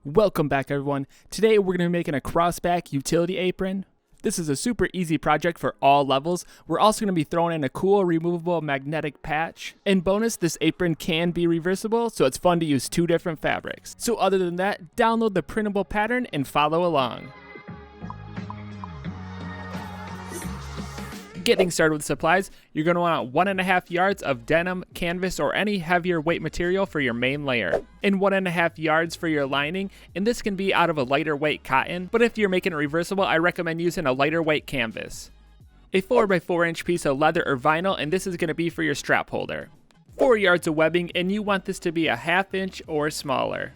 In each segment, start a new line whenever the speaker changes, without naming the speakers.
Welcome back, everyone. Today we're going to be making a crossback utility apron. This is a super easy project for all levels. We're also going to be throwing in a cool removable magnetic patch. And bonus, this apron can be reversible, so it's fun to use two different fabrics. So other than that, download the printable pattern and follow along. Getting started with supplies, you're going to want 1.5 yards of denim, canvas, or any heavier weight material for your main layer, and 1.5 yards for your lining, and this can be out of a lighter weight cotton, but if you're making it reversible, I recommend using a lighter weight canvas. A 4x4 inch piece of leather or vinyl, and this is going to be for your strap holder. 4 yards of webbing, and you want this to be a 1/2 inch or smaller.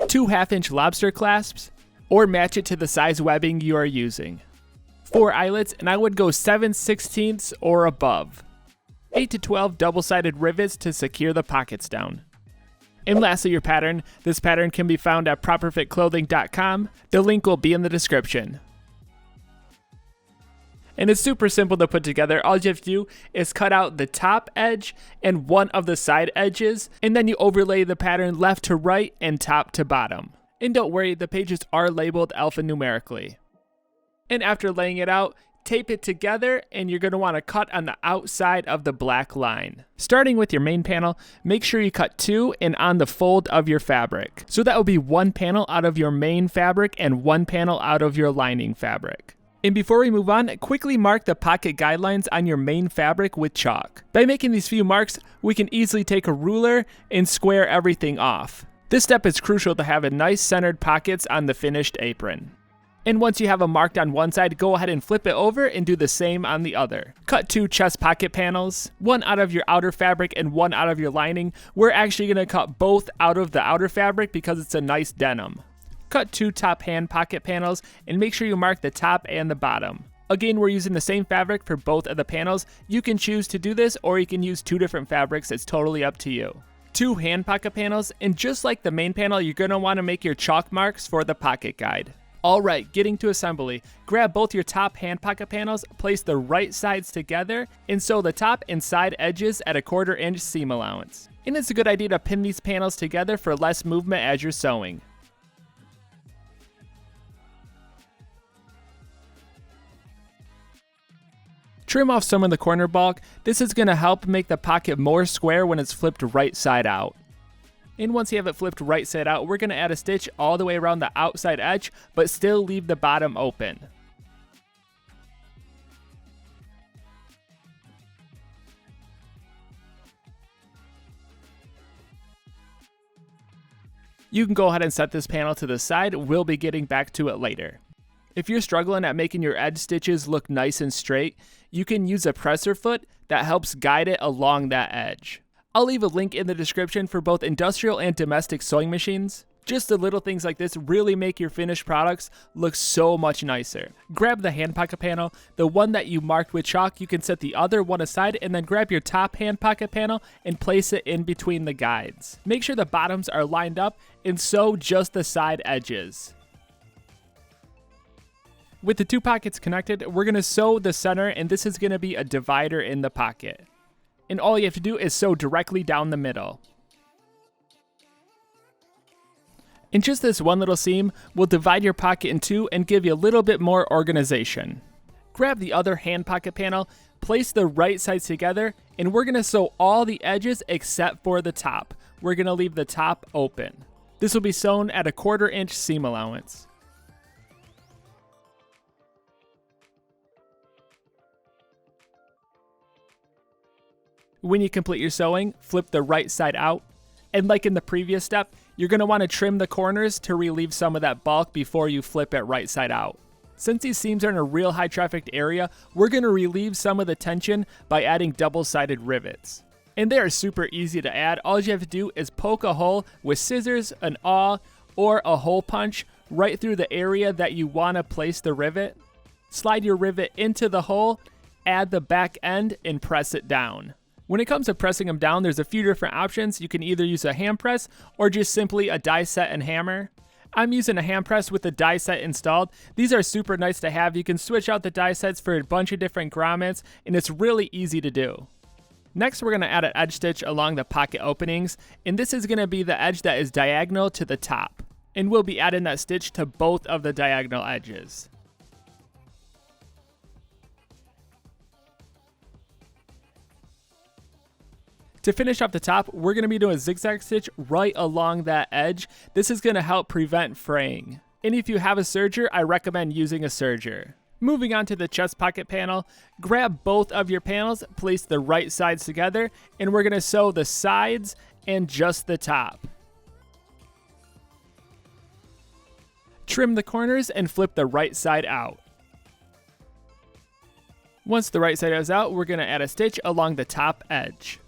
2 1/2 inch lobster clasps, or match it to the size webbing you are using. 4 eyelets, and I would go 7/16 or above. 8 to 12 double-sided rivets to secure the pockets down. And lastly, your pattern. This pattern can be found at properfitclothing.com. The link will be in the description. And it's super simple to put together. All you have to do is cut out the top edge and one of the side edges, and then you overlay the pattern left to right and top to bottom. And don't worry, the pages are labeled alphanumerically. And after laying it out, tape it together, and you're going to want to cut on the outside of the black line. Starting with your main panel, make sure you cut 2 and on the fold of your fabric. So that will be 1 panel out of your main fabric and 1 panel out of your lining fabric. And before we move on, quickly mark the pocket guidelines on your main fabric with chalk. By making these few marks, we can easily take a ruler and square everything off. This step is crucial to have a nice centered pockets on the finished apron. And once you have them marked on one side, go ahead and flip it over and do the same on the other. Cut 2 chest pocket panels, 1 out of your outer fabric and 1 out of your lining. We're actually going to cut both out of the outer fabric because it's a nice denim. Cut 2 top hand pocket panels and make sure you mark the top and the bottom. Again, we're using the same fabric for both of the panels. You can choose to do this, or you can use 2 different fabrics. It's totally up to you. 2 hand pocket panels, and just like the main panel, you're going to want to make your chalk marks for the pocket guide. Alright, getting to assembly. Grab both your top hand pocket panels, place the right sides together, and sew the top and side edges at a 1/4 inch seam allowance. And it's a good idea to pin these panels together for less movement as you're sewing. Trim off some of the corner bulk. This is going to help make the pocket more square when it's flipped right side out. And once you have it flipped right side out, we're going to add a stitch all the way around the outside edge, but still leave the bottom open. You can go ahead and set this panel to the side. We'll be getting back to it later. If you're struggling at making your edge stitches look nice and straight, you can use a presser foot that helps guide it along that edge. I'll leave a link in the description for both industrial and domestic sewing machines. Just the little things like this really make your finished products look so much nicer. Grab the hand pocket panel, the one that you marked with chalk. You can set the other one aside, and then grab your top hand pocket panel and place it in between the guides. Make sure the bottoms are lined up and sew just the side edges. With the 2 pockets connected, we're going to sew the center, and this is going to be a divider in the pocket. And all you have to do is sew directly down the middle. And just this one little seam will divide your pocket in 2 and give you a little bit more organization. Grab the other hand pocket panel, place the right sides together, and we're going to sew all the edges except for the top. We're going to leave the top open. This will be sewn at a 1/4 inch seam allowance. When you complete your sewing, flip the right side out. And like in the previous step, you're going to want to trim the corners to relieve some of that bulk before you flip it right side out. Since these seams are in a real high trafficked area, we're going to relieve some of the tension by adding double-sided rivets. And they are super easy to add. All you have to do is poke a hole with scissors, an awl, or a hole punch right through the area that you want to place the rivet. Slide your rivet into the hole, add the back end, and press it down. When it comes to pressing them down, there's a few different options. You can either use a hand press or just simply a die set and hammer. I'm using a hand press with the die set installed. These are super nice to have. You can switch out the die sets for a bunch of different grommets, and it's really easy to do. Next, we're going to add an edge stitch along the pocket openings, and this is going to be the edge that is diagonal to the top. And we'll be adding that stitch to both of the diagonal edges. To finish off the top, we're going to be doing a zigzag stitch right along that edge. This is going to help prevent fraying. And if you have a serger, I recommend using a serger. Moving on to the chest pocket panel, grab both of your panels, place the right sides together, and we're going to sew the sides and just the top. Trim the corners and flip the right side out. Once the right side is out, we're going to add a stitch along the top edge.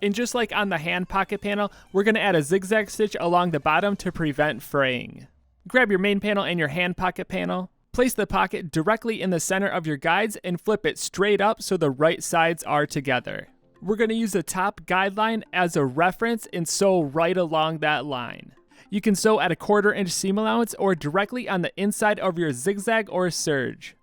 And just like on the hand pocket panel, we're going to add a zigzag stitch along the bottom to prevent fraying. Grab your main panel and your hand pocket panel. Place the pocket directly in the center of your guides and flip it straight up so the right sides are together. We're going to use the top guideline as a reference and sew right along that line. You can sew at a 1/4 inch seam allowance or directly on the inside of your zigzag or serge.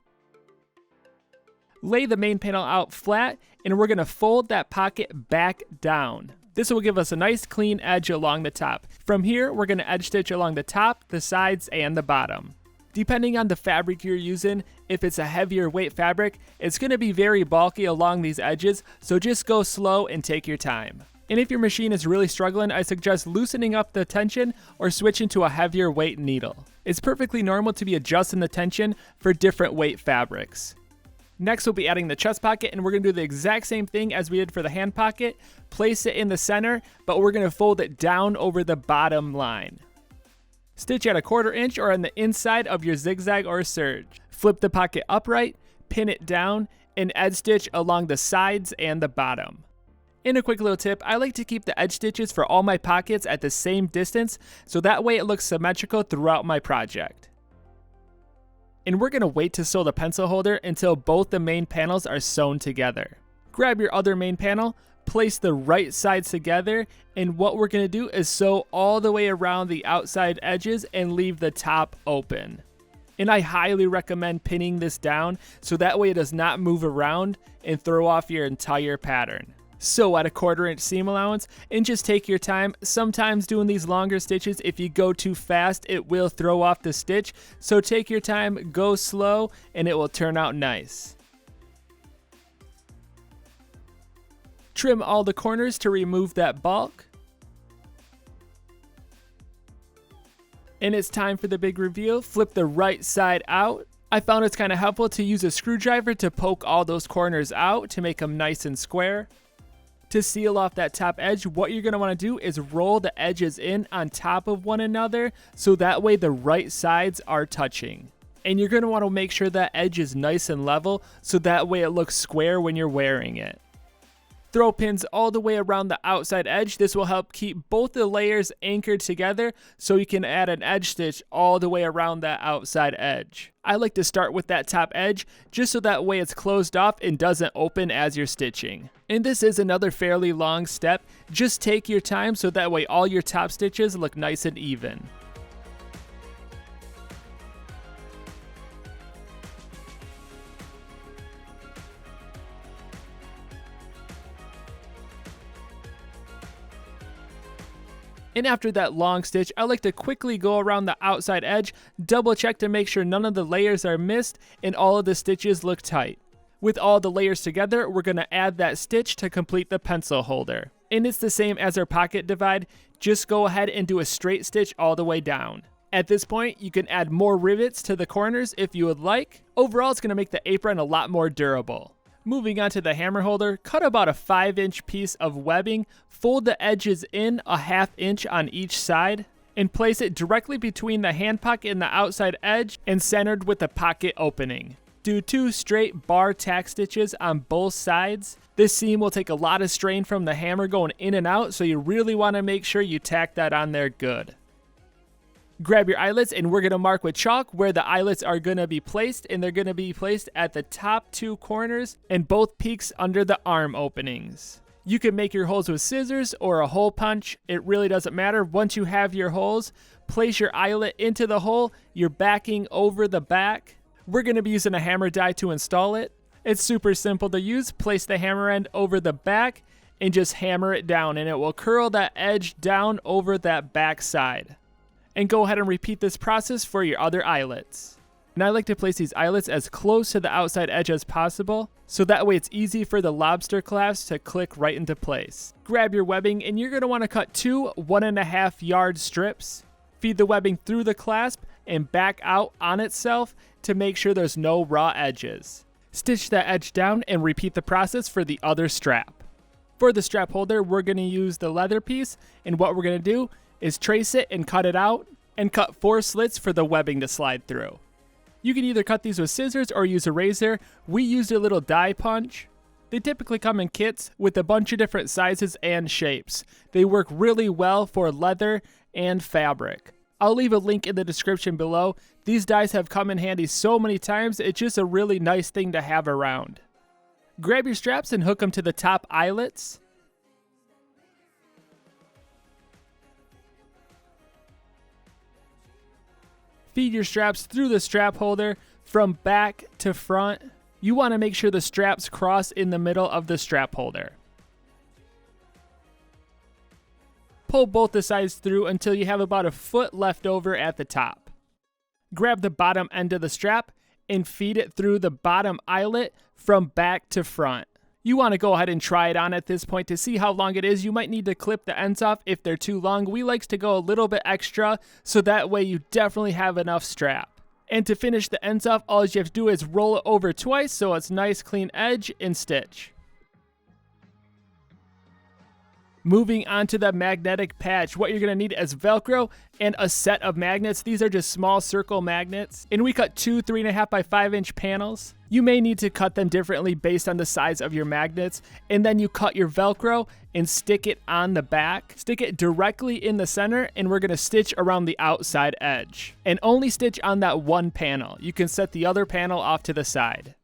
Lay the main panel out flat and we're going to fold that pocket back down. This will give us a nice clean edge along the top. From here, we're going to edge stitch along the top, the sides, and the bottom. Depending on the fabric you're using, if it's a heavier weight fabric, it's going to be very bulky along these edges, so just go slow and take your time. And if your machine is really struggling, I suggest loosening up the tension or switching to a heavier weight needle. It's perfectly normal to be adjusting the tension for different weight fabrics. Next, we'll be adding the chest pocket, and we're going to do the exact same thing as we did for the hand pocket. Place it in the center, but we're going to fold it down over the bottom line. Stitch at a 1/4 inch or on the inside of your zigzag or serge. Flip the pocket upright, pin it down, and edge stitch along the sides and the bottom. And a quick little tip, I like to keep the edge stitches for all my pockets at the same distance, so that way it looks symmetrical throughout my project. And we're going to wait to sew the pencil holder until both the main panels are sewn together. Grab your other main panel, place the right sides together, and what we're going to do is sew all the way around the outside edges and leave the top open. And I highly recommend pinning this down so that way it does not move around and throw off your entire pattern. Sew at a 1/4 inch seam allowance and just take your time. Sometimes doing these longer stitches, if you go too fast, it will throw off the stitch. So take your time, go slow, and it will turn out nice. Trim all the corners to remove that bulk. And it's time for the big reveal. Flip the right side out. I found it's kind of helpful to use a screwdriver to poke all those corners out to make them nice and square. To seal off that top edge, what you're going to want to do is roll the edges in on top of one another so that way the right sides are touching. And you're going to want to make sure that edge is nice and level so that way it looks square when you're wearing it. Throw pins all the way around the outside edge. This will help keep both the layers anchored together so you can add an edge stitch all the way around that outside edge. I like to start with that top edge just so that way it's closed off and doesn't open as you're stitching. And this is another fairly long step. Just take your time so that way all your top stitches look nice and even. And after that long stitch, I like to quickly go around the outside edge, double check to make sure none of the layers are missed and all of the stitches look tight. With all the layers together, we're going to add that stitch to complete the pencil holder. And it's the same as our pocket divide, just go ahead and do a straight stitch all the way down. At this point, you can add more rivets to the corners if you would like. Overall, it's going to make the apron a lot more durable. Moving on to the hammer holder, cut about a 5-inch piece of webbing, fold the edges in a 1/2 inch on each side, and place it directly between the hand pocket and the outside edge and centered with the pocket opening. Do 2 straight bar tack stitches on both sides. This seam will take a lot of strain from the hammer going in and out, so you really want to make sure you tack that on there good. Grab your eyelets and we're going to mark with chalk where the eyelets are going to be placed, and they're going to be placed at the top 2 corners and both peaks under the arm openings. You can make your holes with scissors or a hole punch. It really doesn't matter. Once you have your holes, place your eyelet into the hole. You're backing over the back. We're going to be using a hammer die to install it. It's super simple to use. Place the hammer end over the back and just hammer it down, and it will curl that edge down over that back side. And go ahead and repeat this process for your other eyelets. And I like to place these eyelets as close to the outside edge as possible, so that way it's easy for the lobster clasp to click right into place. Grab your webbing, and you're going to want to cut two 1.5 yard strips. Feed the webbing through the clasp and back out on itself to make sure there's no raw edges. Stitch that edge down and repeat the process for the other strap. For the strap holder, we're going to use the leather piece, and what we're going to do is trace it and cut it out, and cut 4 slits for the webbing to slide through. You can either cut these with scissors or use a razor. We used a little die punch. They typically come in kits with a bunch of different sizes and shapes. They work really well for leather and fabric. I'll leave a link in the description below. These dies have come in handy so many times, it's just a really nice thing to have around. Grab your straps and hook them to the top eyelets. Feed your straps through the strap holder from back to front. You want to make sure the straps cross in the middle of the strap holder. Pull both the sides through until you have about a foot left over at the top. Grab the bottom end of the strap and feed it through the bottom eyelet from back to front. You want to go ahead and try it on at this point to see how long it is. You might need to clip the ends off if they're too long. We like to go a little bit extra, so that way you definitely have enough strap. And to finish the ends off, all you have to do is roll it over twice so it's nice clean edge and stitch. Moving on to the magnetic patch, what you're going to need is Velcro and a set of magnets. These are just small circle magnets, and we cut two 3.5 by 5 inch panels. You may need to cut them differently based on the size of your magnets, and then you cut your Velcro and stick it on the back. Stick it directly in the center, and we're going to stitch around the outside edge. And only stitch on that one panel. You can set the other panel off to the side.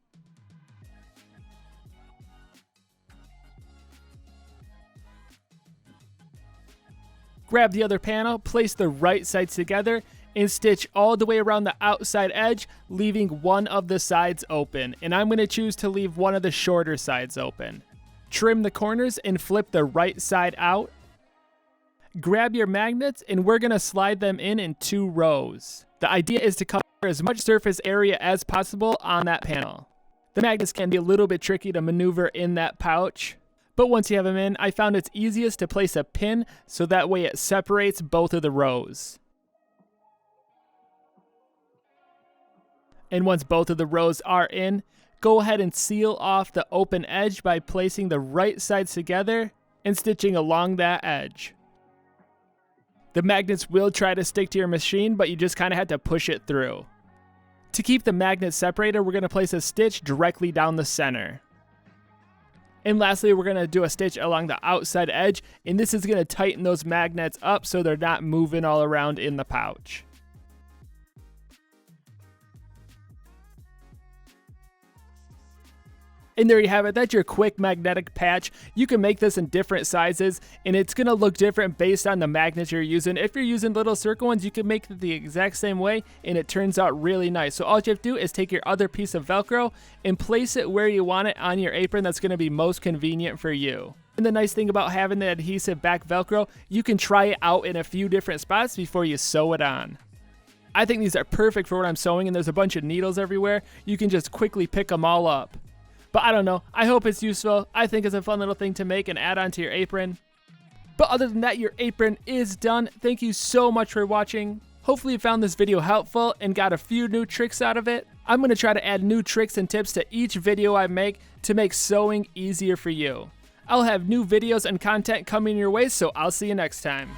Grab the other panel, place the right sides together, and stitch all the way around the outside edge, leaving one of the sides open. And I'm going to choose to leave one of the shorter sides open. Trim the corners and flip the right side out. Grab your magnets, and we're going to slide them in 2 rows. The idea is to cover as much surface area as possible on that panel. The magnets can be a little bit tricky to maneuver in that pouch, but once you have them in, I found it's easiest to place a pin so that way it separates both of the rows. And once both of the rows are in, go ahead and seal off the open edge by placing the right sides together and stitching along that edge. The magnets will try to stick to your machine, but you just kind of have to push it through. To keep the magnets separated, we're going to place a stitch directly down the center. And lastly, we're going to do a stitch along the outside edge, and this is going to tighten those magnets up so they're not moving all around in the pouch. And there you have it. That's your quick magnetic patch. You can make this in different sizes, and it's going to look different based on the magnets you're using. If you're using little circle ones, you can make it the exact same way, and it turns out really nice. So all you have to do is take your other piece of Velcro and place it where you want it on your apron. That's going to be most convenient for you. And the nice thing about having the adhesive back Velcro, you can try it out in a few different spots before you sew it on. I think these are perfect for what I'm sewing, and there's a bunch of needles everywhere. You can just quickly pick them all up. But I don't know, I hope it's useful. I think it's a fun little thing to make and add on to your apron. But other than that, your apron is done. Thank you so much for watching. Hopefully you found this video helpful and got a few new tricks out of it. I'm going to try to add new tricks and tips to each video I make to make sewing easier for you. I'll have new videos and content coming your way, so I'll see you next time.